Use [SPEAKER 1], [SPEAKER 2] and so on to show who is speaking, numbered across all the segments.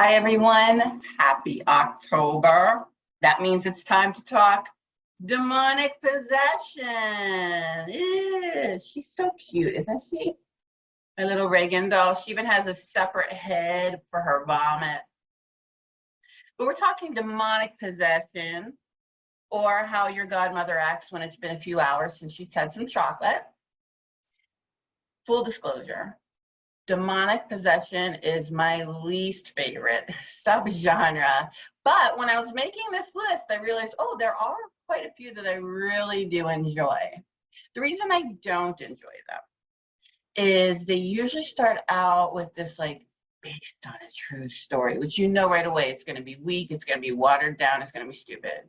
[SPEAKER 1] Hi, everyone. Happy October. That means it's time to talk demonic possession. Ew, she's so cute, isn't she? My little Reagan doll. She even has a separate head for her vomit. But we're talking demonic possession, or how your godmother acts when it's been a few hours since she's had some chocolate. Full disclosure. Demonic possession is my least favorite subgenre. But when I was making this list, I realized, oh, there are quite a few that I really do enjoy. The reason I don't enjoy them is they usually start out with this like based on a true story, which you know right away it's going to be weak, it's going to be watered down, it's going to be stupid.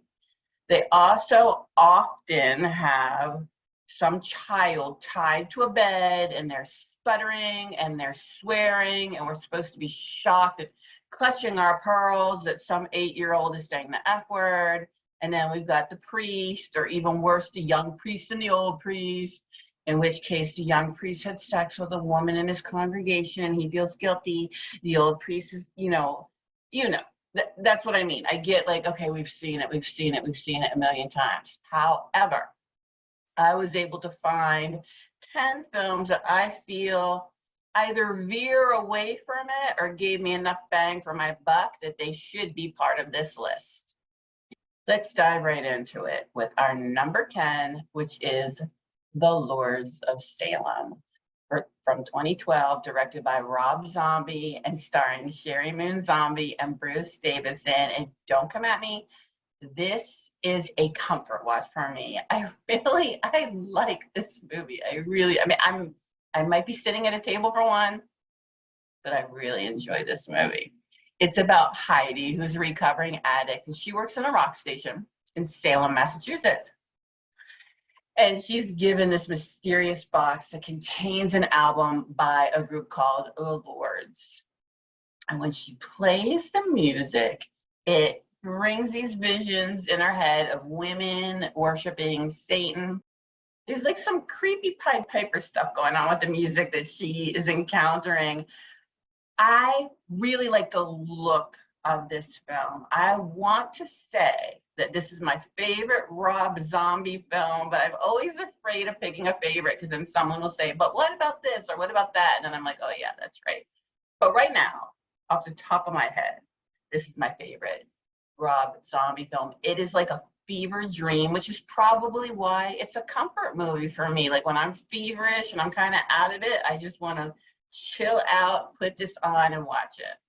[SPEAKER 1] They also often have some child tied to a bed and they're sputtering and they're swearing and we're supposed to be shocked and clutching our pearls that some 8-year-old is saying the F word. And then we've got the priest, or even worse, the young priest and the old priest, in which case the young priest had sex with a woman in his congregation and he feels guilty. The old priest is, that's what I mean. I get like, okay, we've seen it a million times. However, I was able to find 10 films that I feel either veer away from it or gave me enough bang for my buck that they should be part of this list. Let's dive right into it with our number 10, which is The Lords of Salem, from 2012, directed by Rob Zombie and starring Sherry Moon Zombie and Bruce Davison. And don't come at me, this is a comfort watch for me. I like this movie. I might be sitting at a table for one, but I really enjoy this movie. It's about Heidi, who's a recovering addict, and she works in a rock station in Salem, Massachusetts. And she's given this mysterious box that contains an album by a group called The Lords. And when she plays the music, it brings these visions in her head of women worshiping Satan. There's like some creepy Pied Piper stuff going on with the music that she is encountering. I really like the look of this film. I want to say that this is my favorite Rob Zombie film, but I'm always afraid of picking a favorite because then someone will say, but what about this or what about that? And then I'm like, oh yeah, that's right. But right now, off the top of my head, this is my favorite Rob Zombie film. It is like a fever dream, which is probably why it's a comfort movie for me. Like when I'm feverish and I'm kind of out of it, I just want to chill out, put this on and watch it.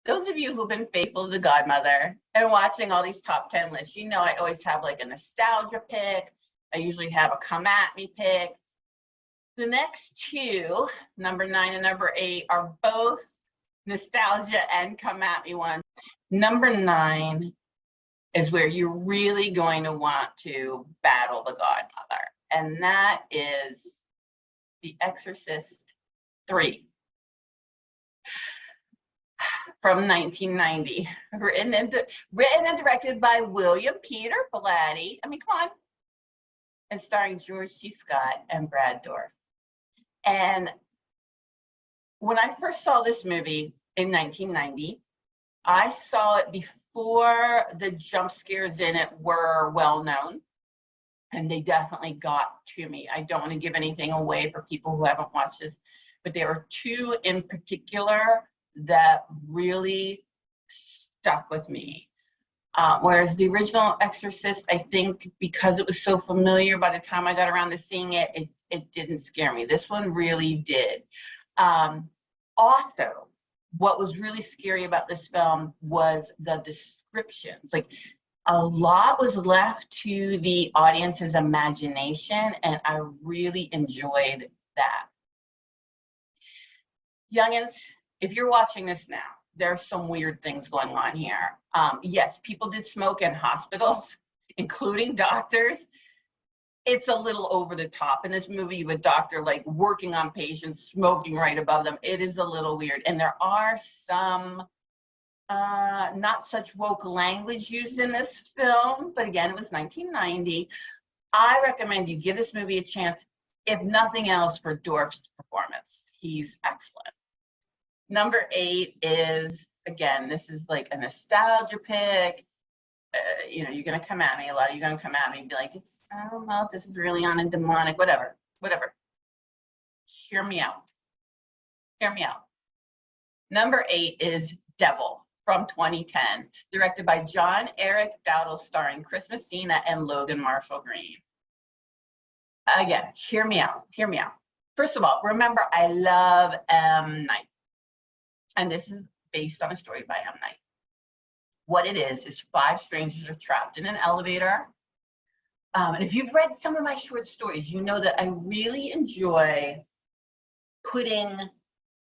[SPEAKER 1] Those of you who've been faithful to the Godmother and watching all these top 10 lists, you know I always have like a nostalgia pick. I usually have a come at me pick. The next two, number 9 and number 8, are both nostalgia and come at me ones. Number 9 is where you're really going to want to battle the Godmother, and that is The Exorcist 3 from 1990, written and directed by William Peter Blatty. I mean, come on. And starring George C. Scott and Brad Dourif. And when I first saw this movie in 1990, I saw it before the jump scares in it were well known. And they definitely got to me. I don't want to give anything away for people who haven't watched this, but there were two in particular that really stuck with me. Whereas the original Exorcist, I think because it was so familiar, by the time I got around to seeing it, it didn't scare me. This one really did. Also, what was really scary about this film was the descriptions. Like, a lot was left to the audience's imagination, and I really enjoyed that. Youngins, if you're watching this now, there's some weird things going on here. Yes, people did smoke in hospitals, including doctors. It's a little over the top. In this movie, you have a doctor like working on patients, smoking right above them. It is a little weird. And there are some not such woke language used in this film, but again, it was 1990. I recommend you give this movie a chance, if nothing else, for Dourif's performance. He's excellent. Number 8 is, again, this is like a nostalgia pick. You know, you're going to come at me. A lot of you are going to come at me and be like, I don't know if this is really on a demonic, whatever. Hear me out. Hear me out. Number 8 is Devil from 2010, directed by John Eric Dowdle, starring Chris Messina and Logan Marshall Green. Again, hear me out. Hear me out. First of all, remember, I love M. Night. And this is based on a story by M. Night. What it is 5 strangers are trapped in an elevator. And if you've read some of my short stories, you know that I really enjoy putting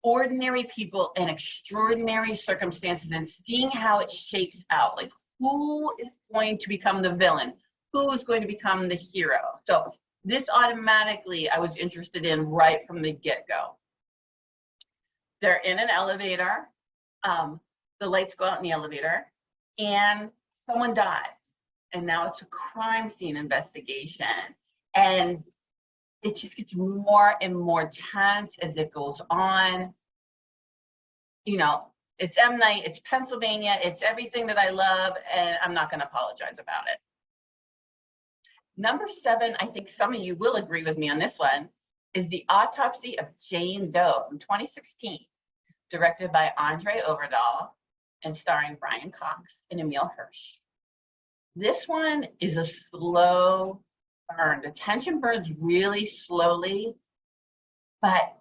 [SPEAKER 1] ordinary people in extraordinary circumstances and seeing how it shakes out. Like, who is going to become the villain? Who is going to become the hero? So this automatically I was interested in right from the get-go. They're in an elevator. The lights go out in the elevator and someone dies. And now it's a crime scene investigation. And it just gets more and more tense as it goes on. You know, it's M. Night, it's Pennsylvania, it's everything that I love, and I'm not going to apologize about it. Number 7, I think some of you will agree with me on this one, is The Autopsy of Jane Doe from 2016, directed by Andre Overdahl and starring Brian Cox and Emile Hirsch. This one is a slow burn. The tension burns really slowly, but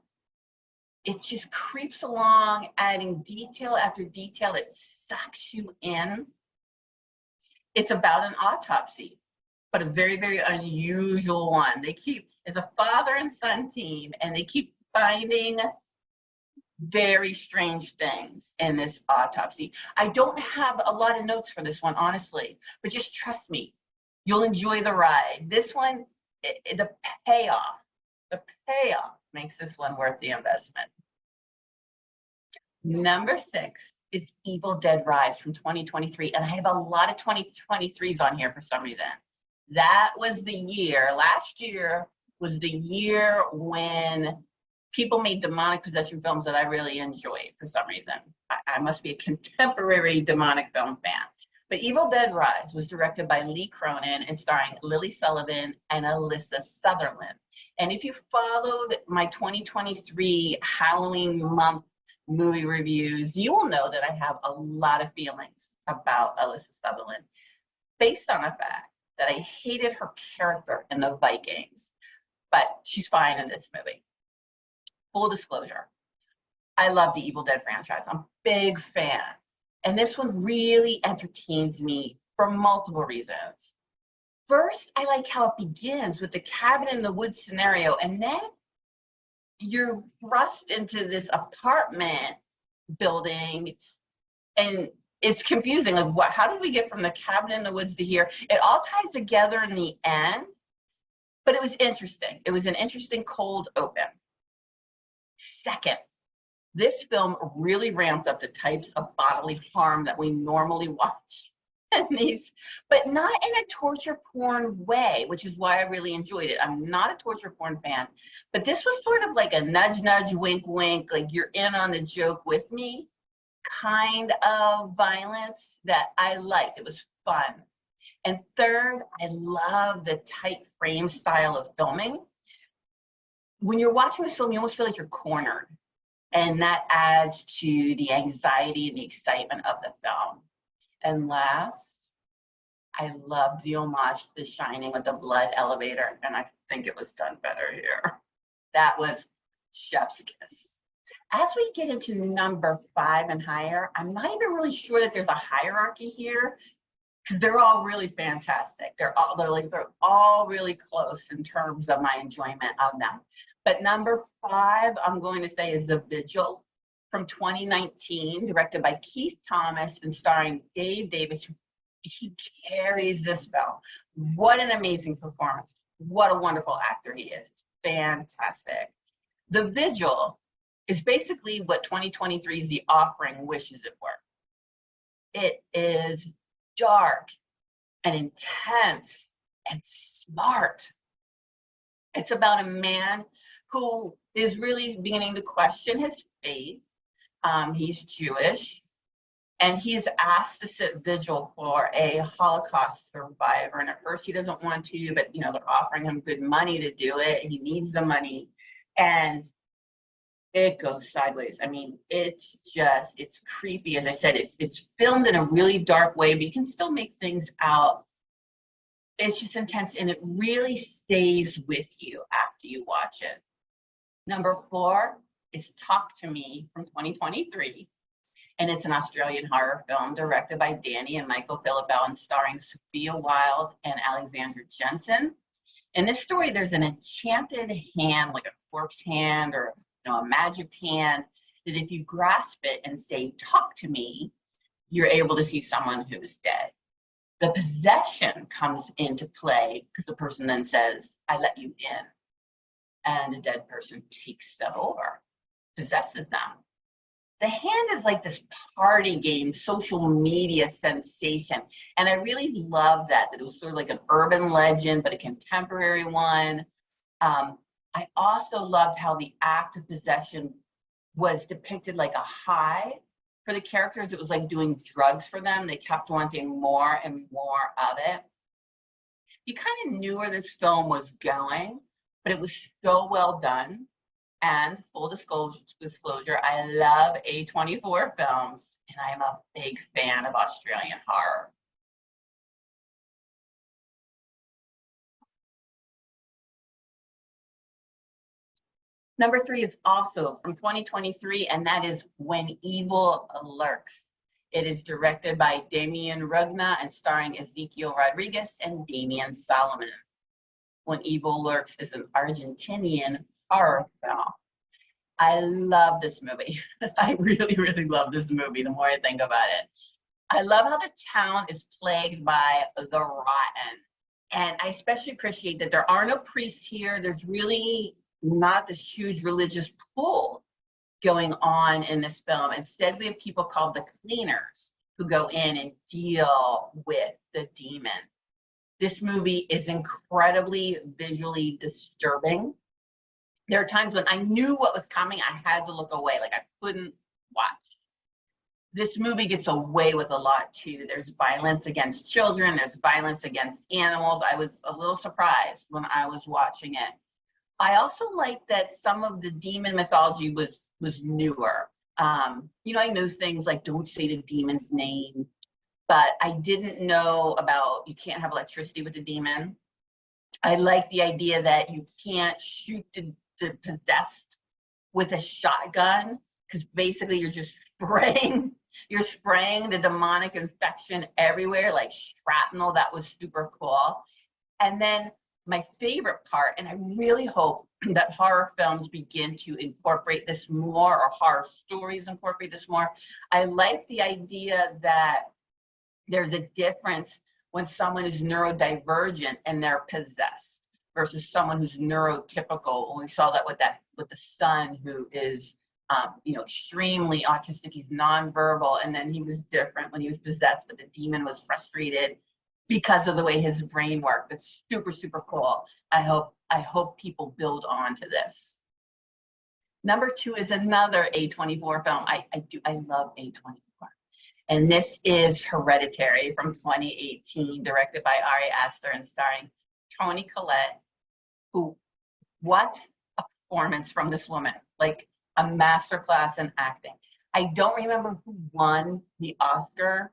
[SPEAKER 1] it just creeps along, adding detail after detail. It sucks you in. It's about an autopsy, but a very, very unusual one. It's a father and son team, and they keep finding very strange things in this autopsy. I don't have a lot of notes for this one, honestly, but just trust me, you'll enjoy the ride. This one, the payoff makes this one worth the investment. Number 6 is Evil Dead Rise from 2023, and I have a lot of 2023s on here for some reason. That was the year, last year was the year when people made demonic possession films that I really enjoyed for some reason. I must be a contemporary demonic film fan. But Evil Dead Rise was directed by Lee Cronin and starring Lily Sullivan and Alyssa Sutherland. And if you followed my 2023 Halloween month movie reviews, you will know that I have a lot of feelings about Alyssa Sutherland, based on the fact that I hated her character in the Vikings, but she's fine in this movie. Full disclosure, I love the Evil Dead franchise. I'm a big fan. And this one really entertains me for multiple reasons. First, I like how it begins with the cabin in the woods scenario, and then you're thrust into this apartment building, and it's confusing. Like, how did we get from the cabin in the woods to here? It all ties together in the end, but it was interesting. It was an interesting cold open. Second, this film really ramped up the types of bodily harm that we normally watch in these, but not in a torture porn way, which is why I really enjoyed it. I'm not a torture porn fan, but this was sort of like a nudge, nudge, wink, wink, like you're in on the joke with me kind of violence that I liked. It was fun. And third, I love the tight frame style of filming. When you're watching this film, you almost feel like you're cornered. And that adds to the anxiety and the excitement of the film. And last, I loved the homage to The Shining with the blood elevator, and I think it was done better here. That was chef's kiss. As we get into number 5 and higher, I'm not even really sure that there's a hierarchy here, because they're all really fantastic. They're all really close in terms of my enjoyment of them. But number 5, I'm going to say, is The Vigil from 2019, directed by Keith Thomas and starring Dave Davis. He carries this film. What an amazing performance. What a wonderful actor he is. It's fantastic. The Vigil is basically what 2023's The Offering wishes it were. It is dark and intense and smart. It's about a man who is really beginning to question his faith. He's Jewish, and he is asked to sit vigil for a Holocaust survivor. And at first he doesn't want to, but you know, they're offering him good money to do it. And he needs the money. And it goes sideways. I mean, it's creepy. As I said, it's filmed in a really dark way, but you can still make things out. It's just intense, and it really stays with you after you watch it. Number 4 is Talk to Me from 2023. And it's an Australian horror film directed by Danny and Michael Philippou and starring Sophia Wilde and Alexandra Jensen. In this story, there's an enchanted hand, like a corpse hand or a magic hand, that if you grasp it and say, talk to me, you're able to see someone who is dead. The possession comes into play because the person then says, I let you in. And the dead person takes them over, possesses them. The hand is like this party game, social media sensation. And I really love that it was sort of like an urban legend, but a contemporary one. I also loved how the act of possession was depicted like a high for the characters. It was like doing drugs for them. They kept wanting more and more of it. You kind of knew where this film was going, but it was so well done. And full disclosure, I love A24 films, and I'm a big fan of Australian horror. Number 3 is also from 2023, and that is When Evil Lurks. It is directed by Damien Rugna and starring Ezekiel Rodriguez and Damien Solomon. When Evil Lurks is an Argentinian horror film. I love this movie. I really, really love this movie the more I think about it. I love how the town is plagued by the rotten. And I especially appreciate that there are no priests here. There's really not this huge religious pull going on in this film. Instead, we have people called the cleaners who go in and deal with the demon. This movie is incredibly visually disturbing. There are times when I knew what was coming, I had to look away, like I couldn't watch. This movie gets away with a lot too. There's violence against children, there's violence against animals. I was a little surprised when I was watching it. I also like that some of the demon mythology was newer. I know things like don't say the demon's name, but I didn't know about you can't have electricity with the demon. I like the idea that you can't shoot the possessed with a shotgun, because basically you're just spraying the demonic infection everywhere like shrapnel. That was super cool. And then my favorite part, and I really hope that horror films begin to incorporate this more, or horror stories incorporate this more. I like the idea that there's a difference when someone is neurodivergent and they're possessed versus someone who's neurotypical. We saw that with the son who is extremely autistic. He's nonverbal, and then he was different when he was possessed, but the demon was frustrated because of the way his brain worked. It's super, super cool. I hope people build on to this. Number 2 is another A24 film. I love A24. And this is Hereditary from 2018, directed by Ari Aster and starring Toni Collette, who, what a performance from this woman, like a masterclass in acting. I don't remember who won the Oscar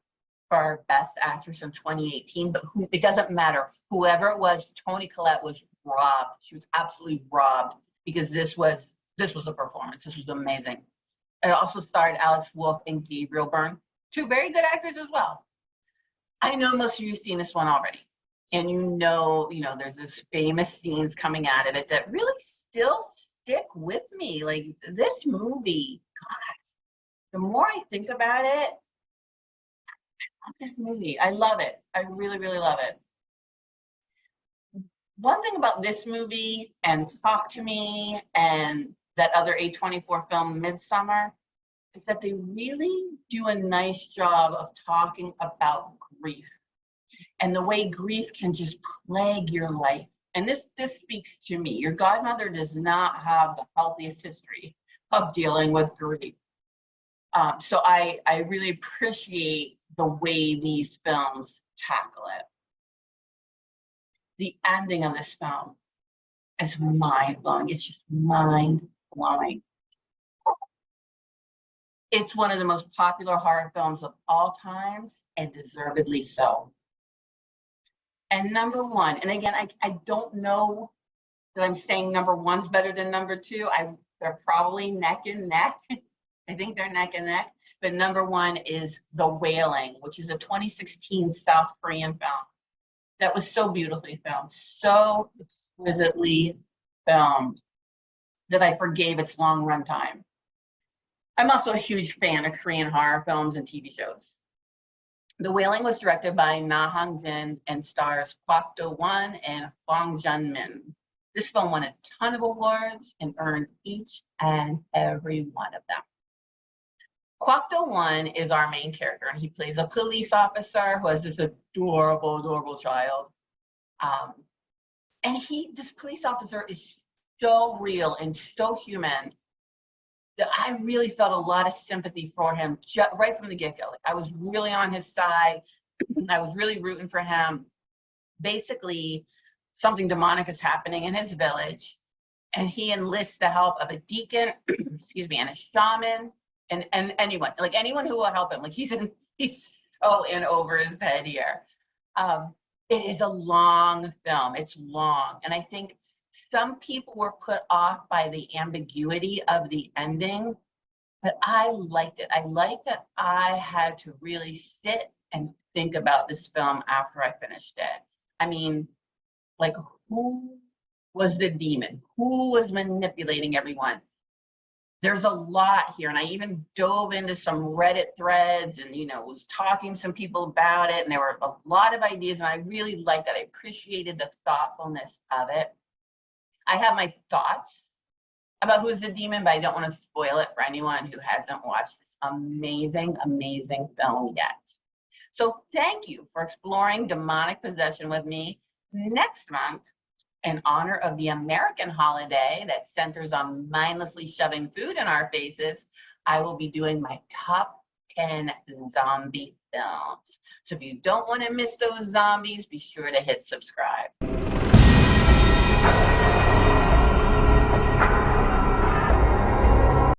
[SPEAKER 1] for Best Actress in 2018, but it doesn't matter. Whoever it was, Toni Collette was robbed. She was absolutely robbed, because this was a performance. This was amazing. It also starred Alex Wolff and Gabriel Byrne, 2 very good actors as well. I know most of you have seen this one already. And there's this famous scenes coming out of it that really still stick with me. Like this movie, gosh, the more I think about it, this movie, I love it. I really, really love it. One thing about this movie and Talk to Me and that other A24 film, Midsummer, is that they really do a nice job of talking about grief and the way grief can just plague your life. And this speaks to me. Your godmother does not have the healthiest history of dealing with grief. So I really appreciate the way these films tackle it. The ending of this film is mind-blowing. It's just mind-blowing. It's one of the most popular horror films of all times, and deservedly so. And number one, and again, I don't know that I'm saying number one's better than number two. They're probably neck and neck. I think they're neck and neck. But number one is The Wailing, which is a 2016 South Korean film that was so beautifully filmed, so exquisitely filmed, that I forgave its long runtime. I'm also a huge fan of Korean horror films and TV shows. The Wailing was directed by Na Hong-jin and stars Kwak Do-won and Hwang Jun-min. This film won a ton of awards and earned each and every one of them. Kwak Do-won is our main character, and he plays a police officer who has this adorable, adorable child. And this police officer is so real and so human that I really felt a lot of sympathy for him right from the get-go. Like, I was really on his side. I was really rooting for him. Basically, something demonic is happening in his village, and he enlists the help of a deacon, excuse me, and a shaman, and anyone who will help him. Like, he's so in over his head here. It is a long film. It's long, and I think some people were put off by the ambiguity of the ending, but I liked it. I liked that I had to really sit and think about this film after I finished it. I mean, like, who was the demon? Who was manipulating everyone? There's a lot here, and I even dove into some Reddit threads and, was talking to some people about it, and there were a lot of ideas, and I really liked that. I appreciated the thoughtfulness of it. I have my thoughts about who's the demon, but I don't want to spoil it for anyone who hasn't watched this amazing, amazing film yet. So thank you for exploring demonic possession with me. Next month, in honor of the American holiday that centers on mindlessly shoving food in our faces, I will be doing my top 10 zombie films. So if you don't want to miss those zombies, be sure to hit subscribe.